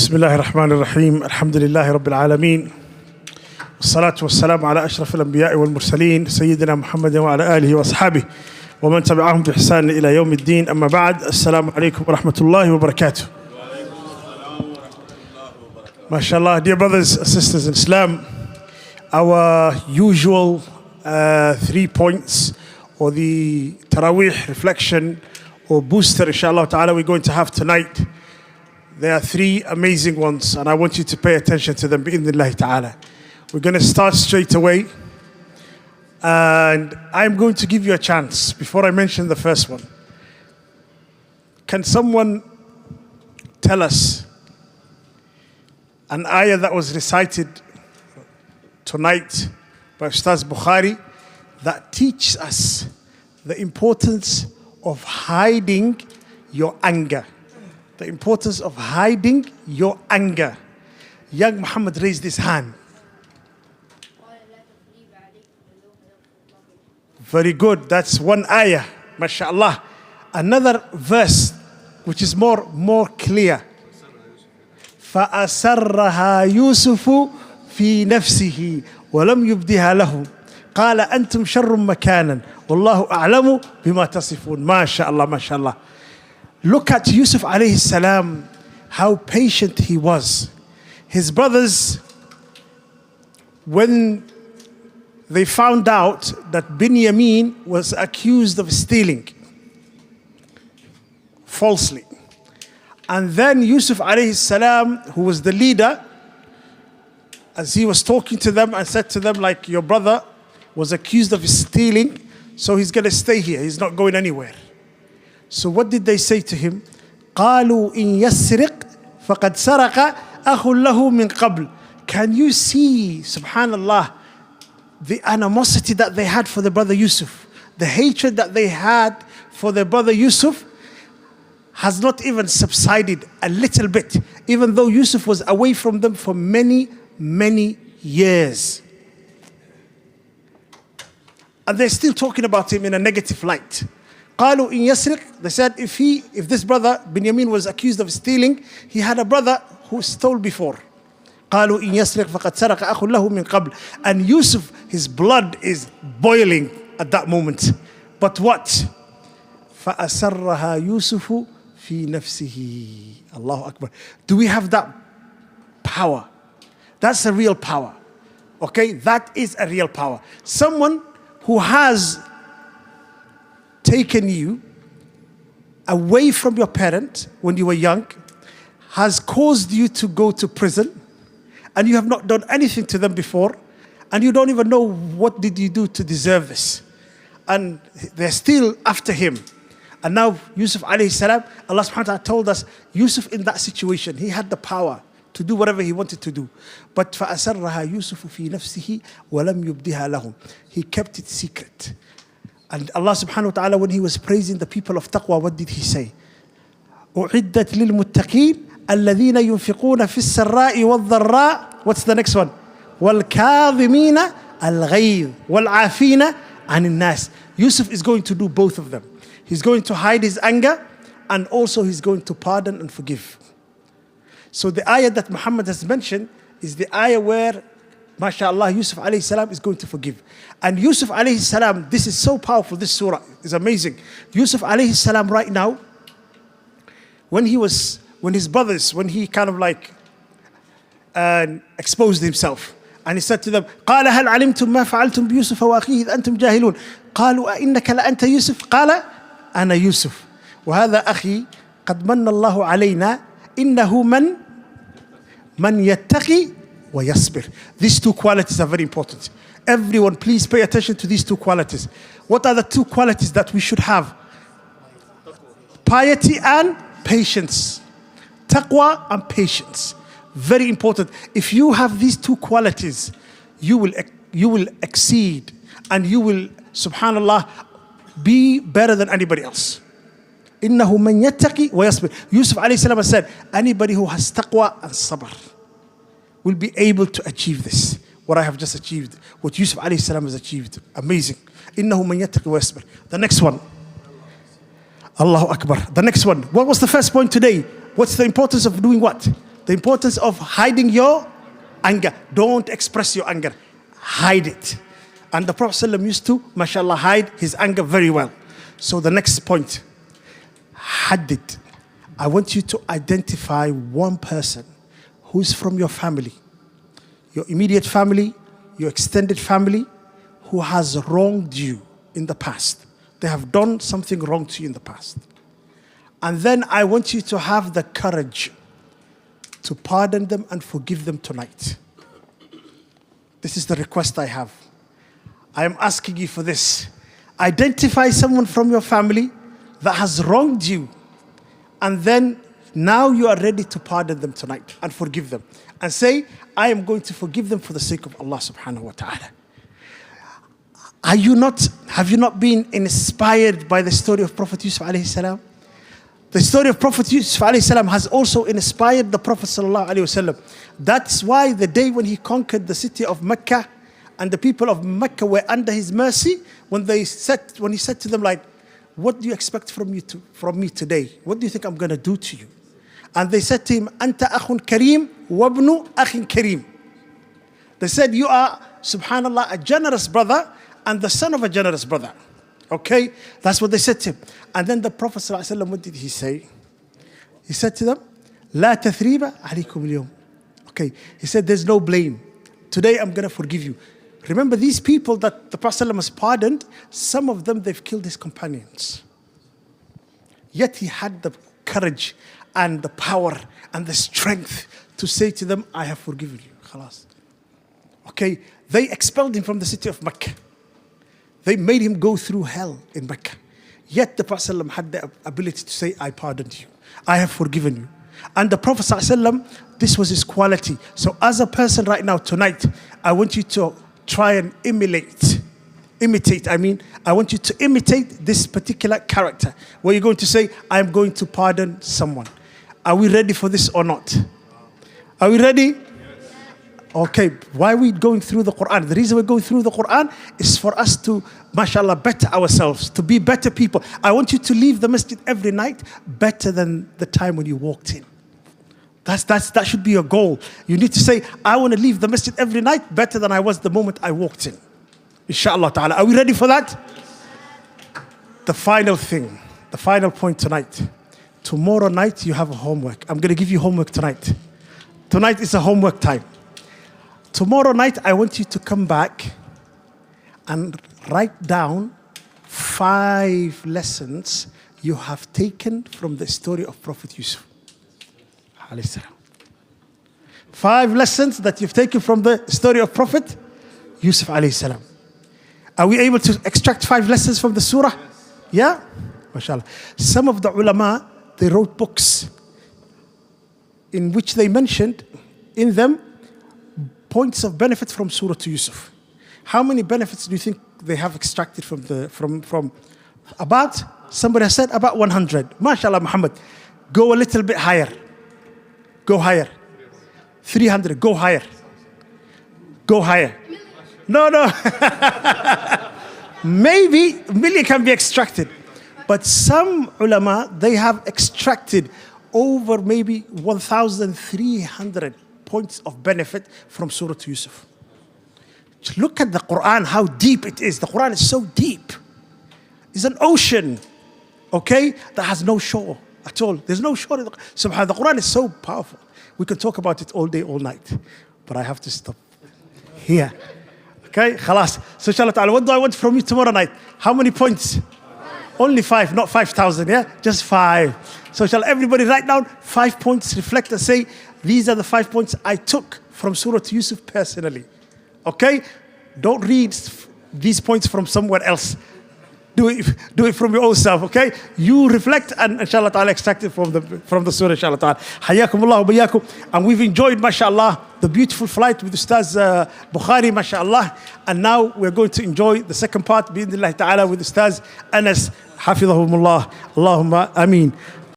بسم الله الرحمن الرحيم الحمد لله رب العالمين والصلاة والسلام على أشرف الأنبياء والمرسلين سيدنا محمد وعلى آله وأصحابه ومن تبعهم بإحسان إلى يوم الدين أما بعد السلام عليكم ورحمة الله وبركاته. MashaAllah, dear brothers and sisters in Islam, our usual 3 points or the Taraweeh reflection or booster inshallah ta'ala we're going to have tonight. There are 3 amazing ones and I want you to pay attention to them bi'idhnillahi ta'ala. We're going to start straight away and I'm going to give you a chance before I mention the first one. Can someone tell us an ayah that was recited tonight by Ustaz Bukhari that teaches us the importance of hiding your anger? The importance of hiding your anger. Young Mohammed raised his hand. Very good. That's one ayah. MashaAllah. Another verse which is more clear. فَأَسَرَّهَا يُوسُفُ فِي نَفْسِهِ وَلَمْ يُبْدِهَا لَهُ قَالَ أَنْتُمْ شَرٌّ مَكَانًا وَاللَّهُ أَعْلَمُ بِمَا تَصِفُونَ. MashaAllah, MashaAllah. Look at Yusuf alayhi salam, how patient he was. His brothers, when they found out that Binyamin was accused of stealing falsely, and then Yusuf alayhi salam, who was the leader, as he was talking to them and said to them, like, your brother was accused of stealing, so he's going to stay here, he's not going anywhere. So what did they say to him? قالوا إن يسرق فقد سرق أخ له من قبل. Can you see, subhanallah, the animosity that they had for their brother Yusuf? The hatred that they had for their brother Yusuf has not even subsided a little bit, even though Yusuf was away from them for many, many years. And they're still talking about him in a negative light. قالوا إن يسرق, they said if this brother Binyamin was accused of stealing, he had a brother who stole before. قالوا إن يسرق فقد سرق أخ له من قبل. And Yusuf, his blood is boiling at that moment. But what? فأسرها يوسف في نفسه. Allahu Akbar. Do we have that power? That's a real power. Okay, that is a real power. Someone who has taken you away from your parent when you were young, has caused you to go to prison, and you have not done anything to them before, and you don't even know what did you do to deserve this. And they're still after him. And now Yusuf alayhi salam, Allah subhanahu wa ta'ala told us, Yusuf in that situation, he had the power to do whatever he wanted to do. But فَأَسَرَّهَا يُوسُفُ فِي نَفْسِهِ وَلَمْ يُبْدِهَا لَهُمْ. He kept it secret. And Allah subhanahu wa ta'ala, when he was praising the people of taqwa, what did he say? أُعِدَّتْ لِلْمُتَّقِينَ الَّذِينَ يُنْفِقُونَ فِي السَّرَّاءِ وَالضَّرَّاءِ. What's the next one? وَالْكَاظِمِينَ الْغَيْظَ وَالْعَافِينَ عَنِ النَّاسِ. Yusuf is going to do both of them. He's going to hide his anger, and also he's going to pardon and forgive. So the ayah that Muhammad has mentioned is the ayah where, MashaAllah, Yusuf alayhi salam is going to forgive. And Yusuf alayhi salam, this is so powerful, this surah is amazing. Yusuf alayhi salam right now, when his brothers, when he kind of like exposed himself, and he said to them, قال هل علمتم ما فعلتم بيوسف وأخيه إذ أنتم جاهلون قالوا أئنك لأنت يوسف قال أنا يوسف وهذا أخي قد من الله علينا إنه من يتقي ويصبر. These 2 qualities are very important. Everyone, please pay attention to these 2 qualities. What are the 2 qualities that we should have? Piety and patience. Taqwa and patience. Very important. If you have these 2 qualities, you will exceed, and you will, subhanallah, be better than anybody else. إِنَّهُ مَنْ يَتَّقِي وَيَصْبِرْ. Yusuf alayhi salam said, anybody who has taqwa and sabr will be able to achieve this. What I have just achieved, what Yusuf alayhi salam has achieved. Amazing. إِنَّهُ مَنْ يَتَّقِي وَيَصْبِرْ. The next one. Allahu Akbar. The next one. What was the first point today? What's the importance of doing what? The importance of hiding your anger. Don't express your anger. Hide it. And the Prophet ﷺ used to, mashallah, hide his anger very well. So the next point, haddid. I want you to identify one person who's from your family, your immediate family, your extended family, who has wronged you in the past. They have done something wrong to you in the past. And then I want you to have the courage to pardon them and forgive them tonight. This is the request I have. I am asking you for this. Identify someone from your family that has wronged you, and then now you are ready to pardon them tonight and forgive them. And say, I am going to forgive them for the sake of Allah subhanahu wa ta'ala. Have you not been inspired by the story of Prophet Yusuf alayhi salam? The story of Prophet Yusuf alayhi salam has also inspired the Prophet sallallahu alayhi wasallam. That's why the day when he conquered the city of Mecca and the people of Mecca were under his mercy, when he said to them, like, what do you expect from me today? What do you think I'm going to do to you? And they said to him, Anta akhun kareem wabnu akhin kareem. They said, you are, subhanallah, a generous brother and the son of a generous brother. Okay? That's what they said to him. And then the Prophet ﷺ, what did he say? He said to them, La tathriba alaykum al-yawm. Okay. He said, there's no blame. Today I'm going to forgive you. Remember, these people that the Prophet ﷺ has pardoned, some of them, they've killed his companions. Yet he had the courage and the power and the strength to say to them, I have forgiven you. Khalas. Okay, they expelled him from the city of Mecca. They made him go through hell in Mecca. Yet the Prophet ﷺ had the ability to say, I pardoned you. I have forgiven you. And the Prophet ﷺ, this was his quality. So as a person right now, tonight, I want you to try and imitate. I want you to imitate this particular character, where you're going to say, I'm going to pardon someone. Are we ready for this or not? Are we ready? Yes. Okay, why are we going through the Quran? The reason we're going through the Quran is for us to, mashallah, better ourselves, to be better people. I want you to leave the masjid every night better than the time when you walked in. That should be your goal. You need to say, I want to leave the masjid every night better than I was the moment I walked in. Inshallah ta'ala. Are we ready for that? The final thing, the final point tonight. Tomorrow night you have a homework. I'm going to give you homework tonight. Tonight is a homework time. Tomorrow night I want you to come back and write down 5 lessons you have taken from the story of Prophet Yusuf. 5 lessons that you've taken from the story of Prophet Yusuf alayhi salam. Are we able to extract 5 lessons from the surah? Yeah? MashaAllah. Some of the ulama, they wrote books in which they mentioned in them points of benefit from Surah to Yusuf. How many benefits do you think they have extracted from about, somebody has said about 100. MashaAllah, Mohammed. Go a little bit higher. Go higher. 300. Go higher. Go higher. No. Maybe a million can be extracted. But some ulama, they have extracted over maybe 1,300 points of benefit from Surah to Yusuf. Look at the Quran, how deep it is. The Quran is so deep. It's an ocean, okay, that has no shore at all. There's no shore. Subhanallah, the Quran is so powerful. We can talk about it all day, all night. But I have to stop here. Okay, khalas. So inshallah ta'ala, what do I want from you tomorrow night? How many points? 5. Only 5, not 5,000, yeah? Just 5. So shall everybody write down 5 points, reflect and say, these are the 5 points I took from Surah to Yusuf personally. Okay? Don't read these points from somewhere else. Do it from your own self, okay? You reflect and inshallah ta'ala extract it from the surah, inshallah ta'ala. Hayakumullah wa bayakum. And we've enjoyed, mashallah, the beautiful flight with Ustaz Bukhari, mashallah. And now we're going to enjoy the second part, bi'idhnillah ta'ala, with Ustaz Anas, hafidhahumullah. Allahumma ameen.